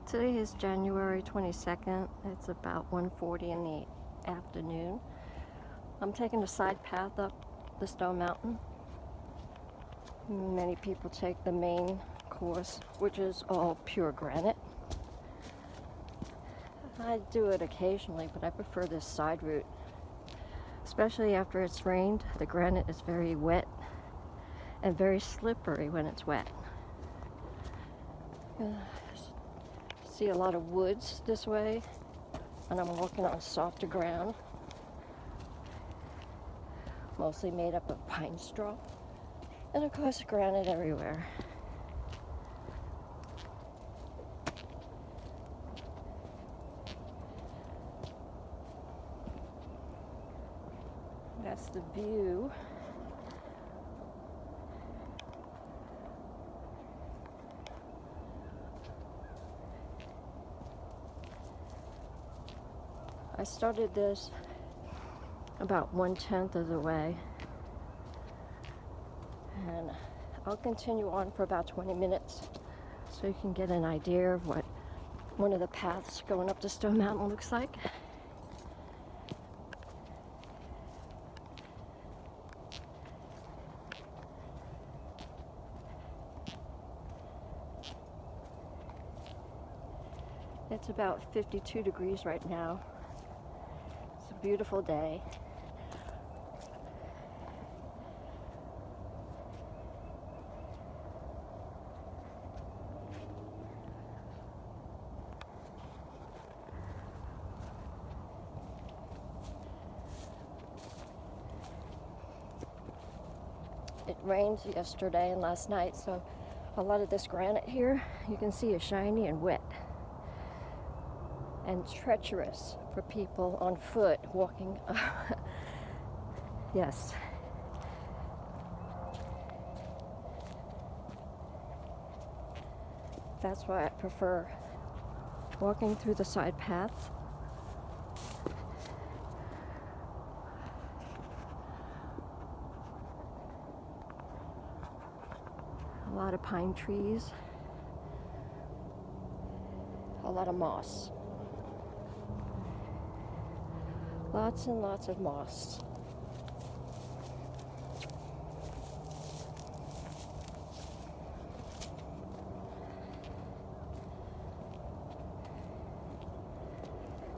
Today is January 22nd. It's about 1:40 in the afternoon. I'm taking a side path up the Stone Mountain. Many people take the main course, which is all pure granite. I do it occasionally, but I prefer this side route. Especially after it's rained, the granite is very wet and very slippery when it's wet. See a lot of woods this way, and I'm walking on softer ground, mostly made up of pine straw, and of course granite everywhere. That's the view. I started this about 1/10 of the way, and I'll continue on for about 20 minutes so you can get an idea of what one of the paths going up the Stone Mountain looks like. It's about 52 degrees right now. It's a beautiful day. It rained yesterday and last night, so a lot of this granite here you can see is shiny and wet and treacherous for people on foot walking. Yes. That's why I prefer walking through the side paths. A lot of pine trees, a lot of moss. Lots and lots of moss.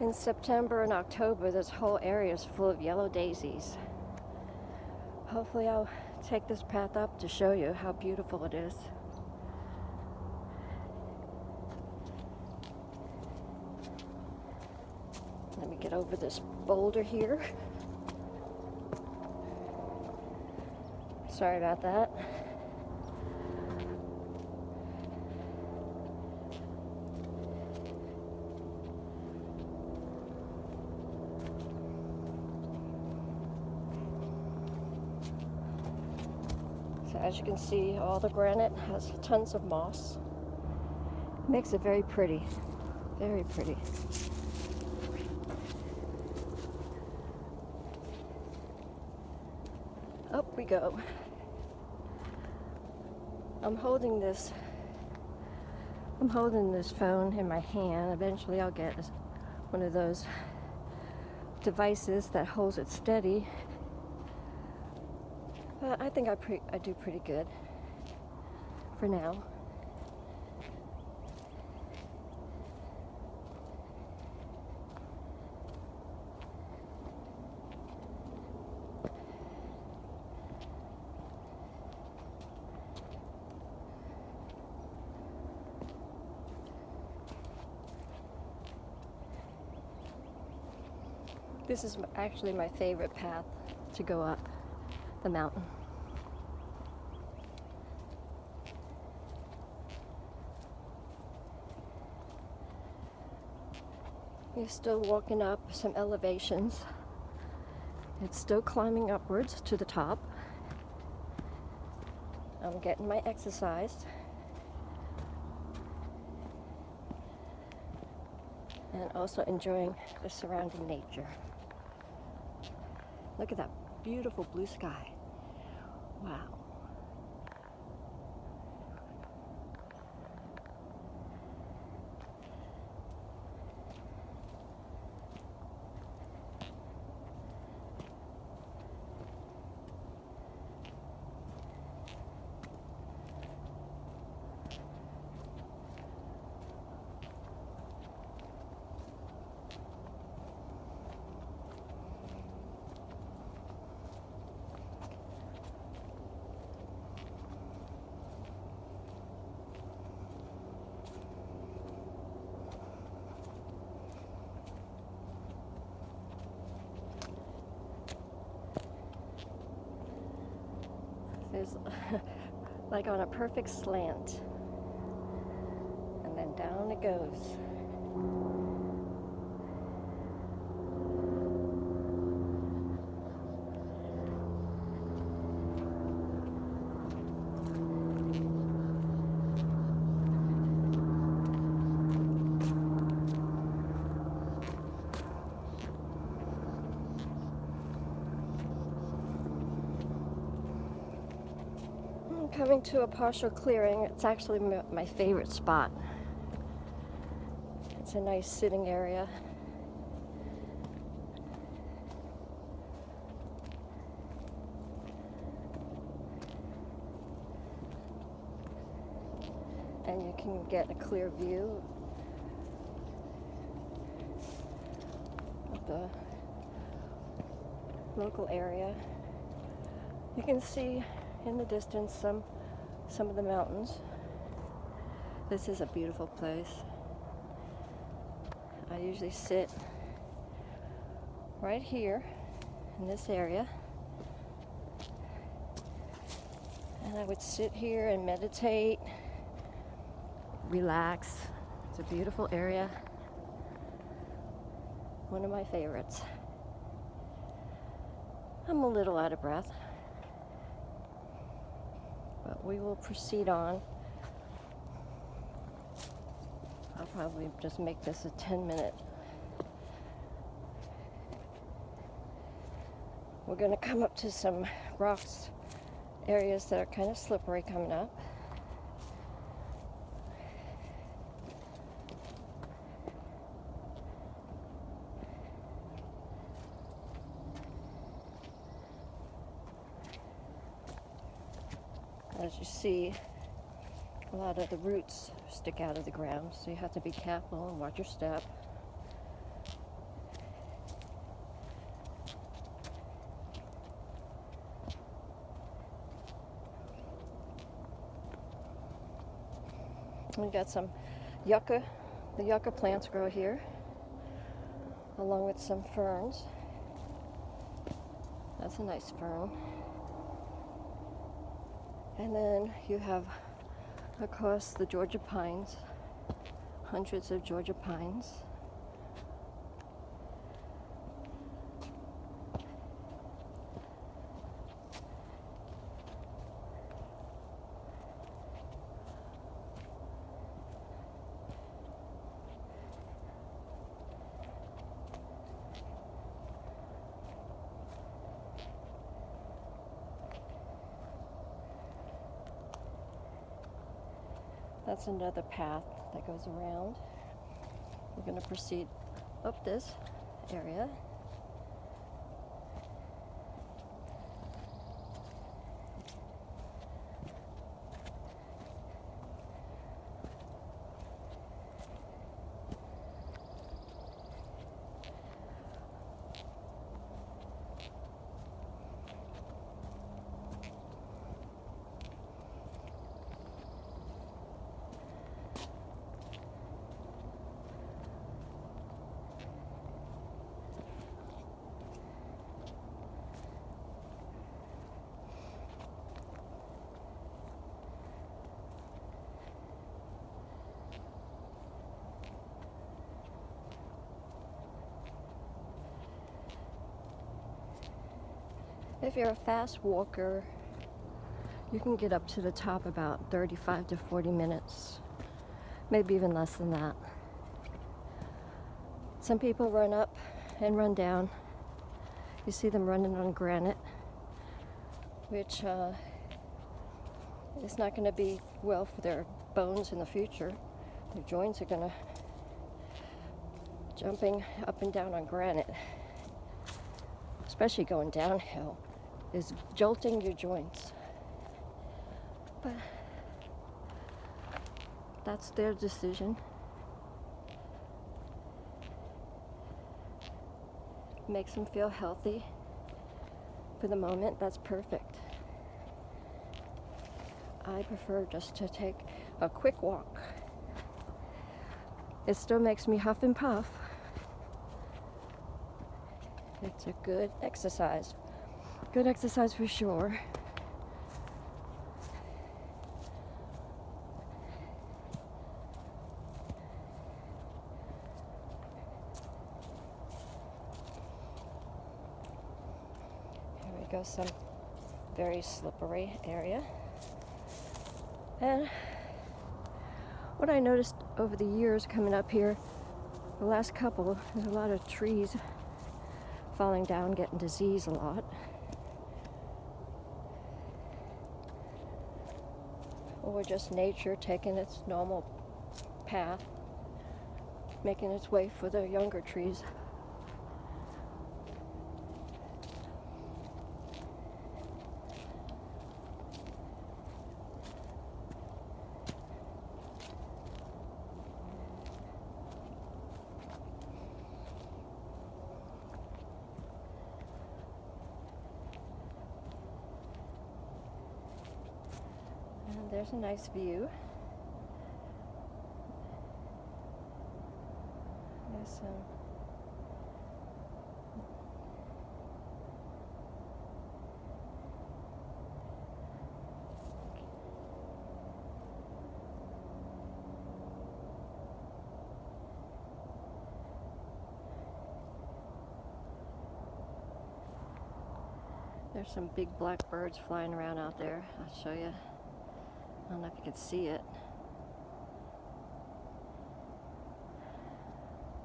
In September and October, this whole area is full of yellow daisies. Hopefully I'll take this path up to show you how beautiful it is. Let me get over this boulder here. Sorry about that. So as you can see, all the granite has tons of moss. Makes it very pretty, very pretty. Up we go. I'm holding this phone in my hand. Eventually I'll get one of those devices that holds it steady. But I think I do pretty good for now. This is actually my favorite path to go up the mountain. You're still walking up some elevations. It's still climbing upwards to the top. I'm getting my exercise. And also enjoying the surrounding nature. Look at that beautiful blue sky. Wow. is like on a perfect slant. And then down it goes. Coming to a partial clearing. It's actually my favorite spot. It's a nice sitting area. And you can get a clear view of the local area. You can see in the distance some of the mountains. This is a beautiful place. I usually sit right here in this area, and I would sit here and meditate, relax. It's a beautiful area. One of my favorites. I'm a little out of breath, but we will proceed on. I'll probably just make this a 10-minute. We're going to come up to some rocks, areas that are kind of slippery coming up. As you see, a lot of the roots stick out of the ground, so you have to be careful and watch your step. We got some yucca. The yucca plants grow here, along with some ferns. That's a nice fern. And then you have, of course, the Georgia pines, hundreds of Georgia pines. That's another path that goes around. We're going to proceed up this area. If you're a fast walker, you can get up to the top about 35 to 40 minutes, maybe even less than that. Some people run up and run down. You see them running on granite, which is not going to be well for their bones in the future. Their joints are going to jumping up and down on granite, especially going downhill, is jolting your joints. But that's their decision. Makes them feel healthy for the moment. That's perfect. I prefer just to take a quick walk. It still makes me huff and puff. It's a good exercise. Good exercise for sure. Go some very slippery area. And what I noticed over the years coming up here, the last couple, there's a lot of trees falling down, getting disease a lot. Or just nature taking its normal path, making its way for the younger trees. And there's a nice view. There's some There's some big black birds flying around out there. I'll show you. I don't know if you can see it.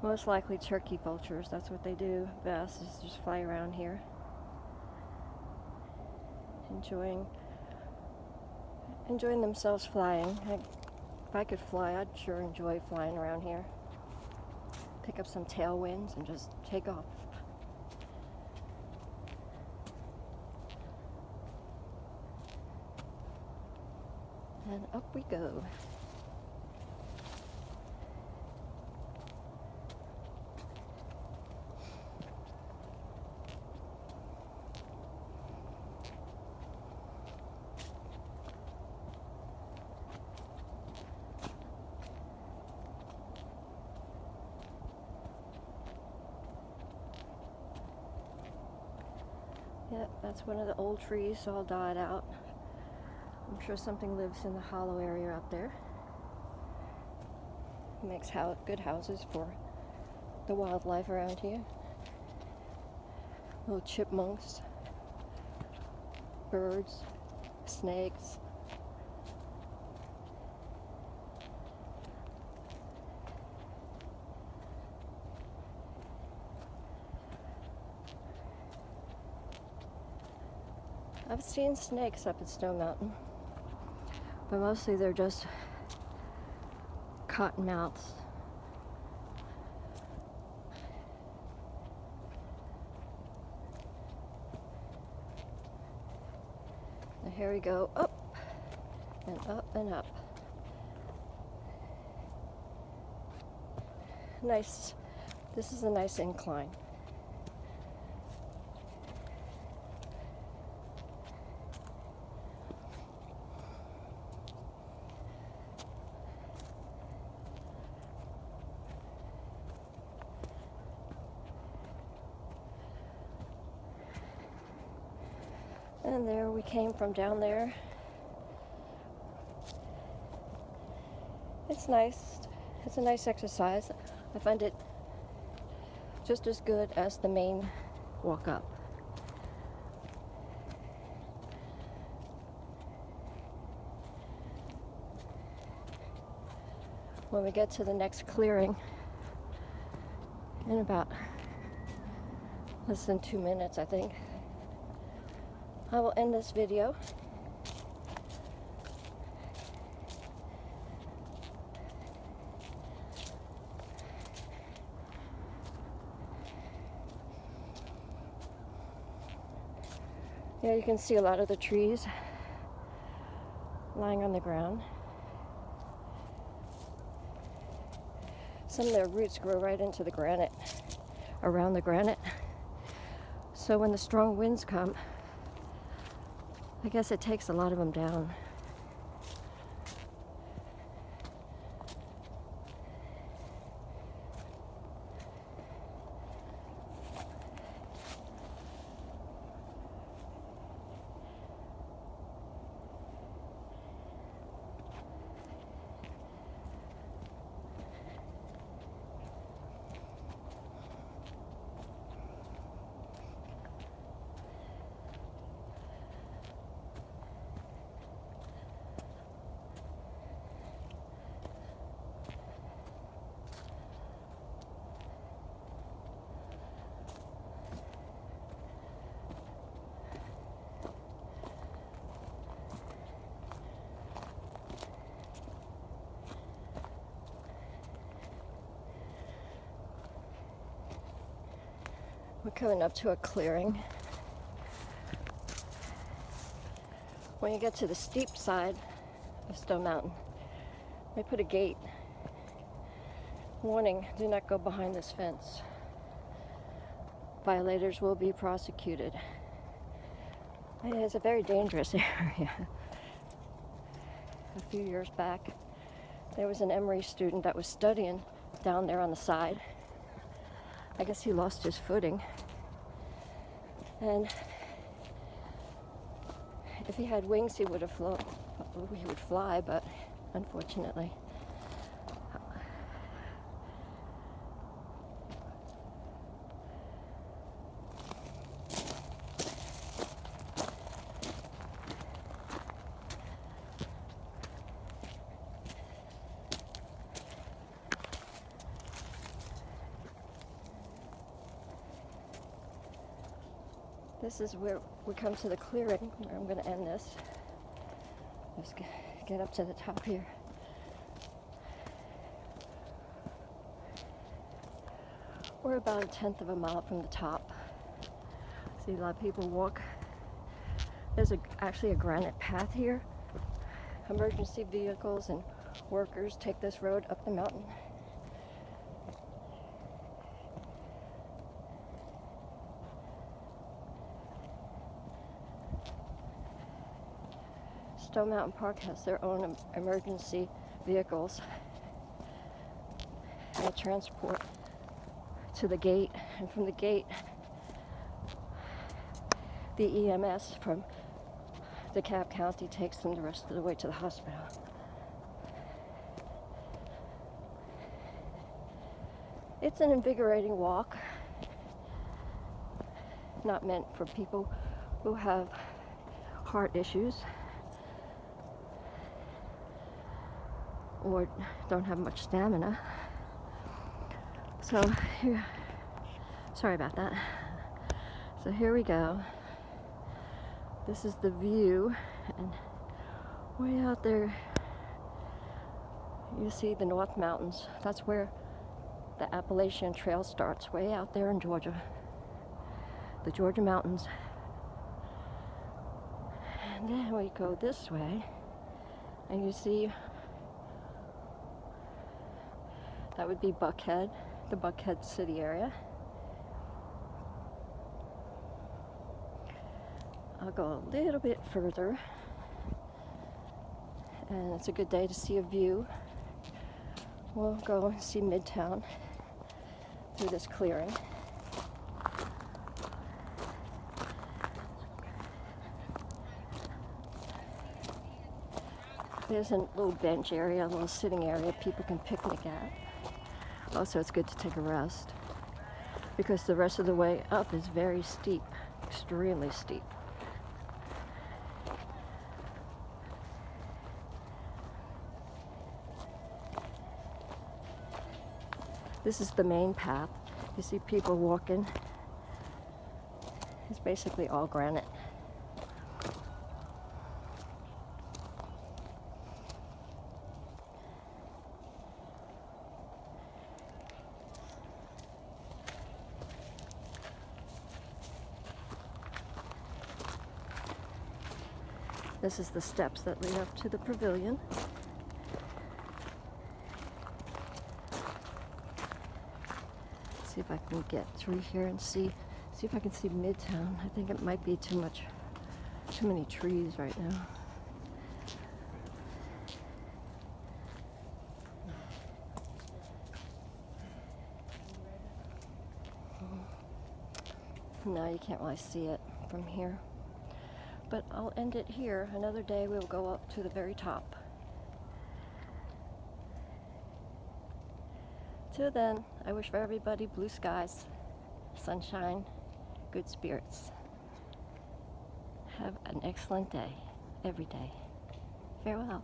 Most likely turkey vultures. That's what they do best, is just fly around here. Enjoying themselves flying. If I could fly, I'd sure enjoy flying around here. Pick up some tailwinds and just take off. And up we go. Yep, that's one of the old trees, all died out. I'm sure something lives in the hollow area up there. Makes good houses for the wildlife around here. Little chipmunks, birds, snakes. I've seen snakes up at Stone Mountain, but mostly they're just cottonmouths. And here we go, up and up and up. Nice. This is a nice incline. And there we came from down there. It's nice. It's a nice exercise. I find it just as good as the main walk up. When we get to the next clearing, in about less than 2 minutes, I think, I will end this video. Yeah, you can see a lot of the trees lying on the ground. Some of their roots grow right into the granite, around the granite. So when the strong winds come, I guess it takes a lot of them down. We're coming up to a clearing. When you get to the steep side of Stone Mountain, they put a gate. Warning, do not go behind this fence. Violators will be prosecuted. It's a very dangerous area. A few years back, there was an Emory student that was studying down there on the side. I guess he lost his footing. And if he had wings, he would fly, but unfortunately. This is where we come to the clearing, where I'm going to end this. Just get up to the top here. We're about 1/10 of a mile from the top. See a lot of people walk. There's actually a granite path here. Emergency vehicles and workers take this road up the mountain. Stone Mountain Park has their own emergency vehicles. They transport to the gate, and from the gate, the EMS from DeKalb County takes them the rest of the way to the hospital. It's an invigorating walk, not meant for people who have heart issues or don't have much stamina. So here, sorry about that. So here we go. This is the view, and way out there you see the North Mountains. That's where the Appalachian Trail starts, way out there in Georgia. The Georgia mountains. And then we go this way, and you see that would be Buckhead, the Buckhead City area. I'll go a little bit further, and it's a good day to see a view. We'll go and see Midtown through this clearing. There's a little bench area, a little sitting area people can picnic at. Also, it's good to take a rest because the rest of the way up is very steep, extremely steep. This is the main path. You see people walking. It's basically all granite. This is the steps that lead up to the pavilion. See if I can get through here and see if I can see Midtown. I think it might be too many trees right now. No, you can't really see it from here. But I'll end it here. Another day we'll go up to the very top. Till then, I wish for everybody blue skies, sunshine, good spirits. Have an excellent day, every day. Farewell.